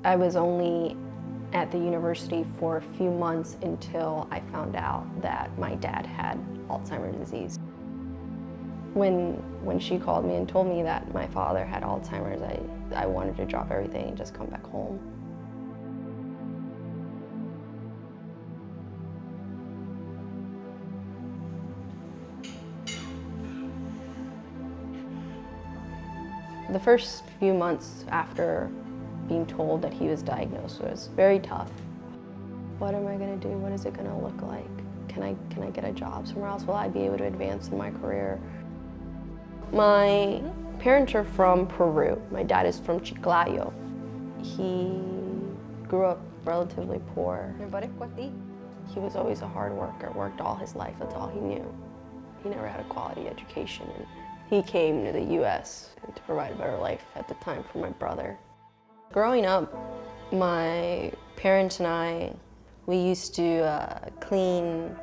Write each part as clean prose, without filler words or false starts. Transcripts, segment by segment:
I was only at the university for a few months until I found out that my dad had Alzheimer's disease. When she called me and told me that my father had Alzheimer's, I wanted to drop everything and just come back home. The first few months after being told that he was diagnosed was very tough. What am I going to do? What is it going to look like? Can I get a job somewhere else? Will I be able to advance in my career? My parents are from Peru. My dad is from Chiclayo. He grew up relatively poor. He was always a hard worker, worked all his life, that's all he knew. He never had a quality education, and he came to the US to provide a better life at the time for my brother. Growing up, my parents and I, we used to clean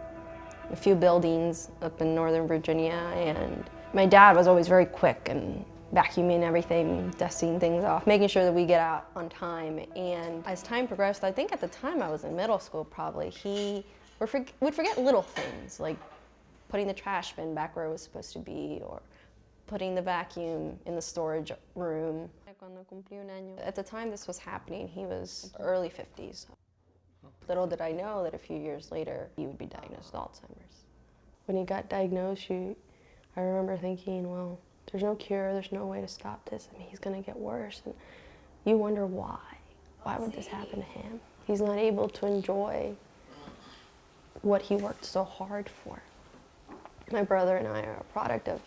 a few buildings up in Northern Virginia, and my dad was always very quick and vacuuming everything, dusting things off, making sure that we get out on time. And as time progressed, I think at the time I was in middle school probably, he would forget little things like putting the trash bin back where it was supposed to be, or putting the vacuum in the storage room. At the time this was happening, he was early 50s. Little did I know that a few years later, he would be diagnosed with Alzheimer's. When he got diagnosed, I remember thinking, well, there's no cure, there's no way to stop this. I mean, he's gonna get worse. And you wonder why. Why would this happen to him? He's not able to enjoy what he worked so hard for. My brother and I are a product of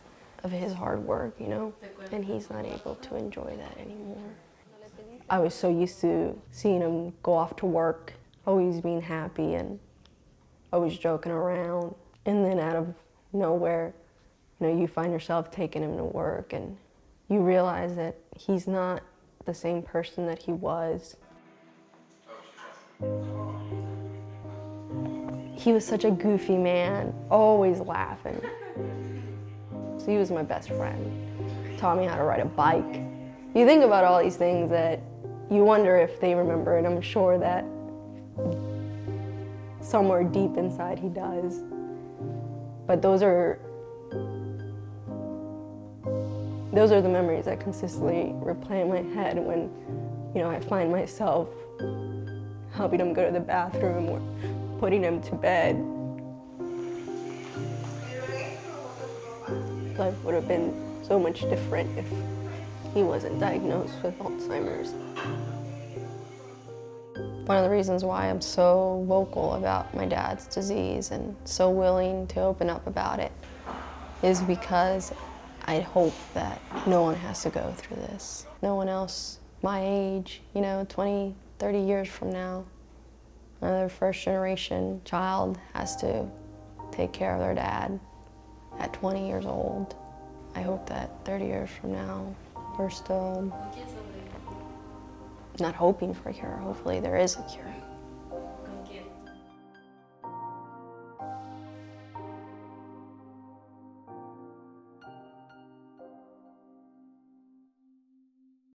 his hard work, you know, and he's not able to enjoy that anymore. I was so used to seeing him go off to work, always being happy and always joking around. And then out of nowhere, you know, you find yourself taking him to work and you realize that he's not the same person that he was. He was such a goofy man, always laughing. So he was my best friend. Taught me how to ride a bike. You think about all these things that you wonder if they remember, and I'm sure that somewhere deep inside he does. But those are the memories that consistently replay in my head when, you know, I find myself helping him go to the bathroom or putting him to bed. Life would have been so much different if he wasn't diagnosed with Alzheimer's. One of the reasons why I'm so vocal about my dad's disease and so willing to open up about it is because I hope that no one has to go through this. No one else my age, you know, 20, 30 years from now, another first generation child has to take care of their dad at 20 years old. I hope that 30 years from now, we're still not hoping for a cure. Hopefully there is a cure.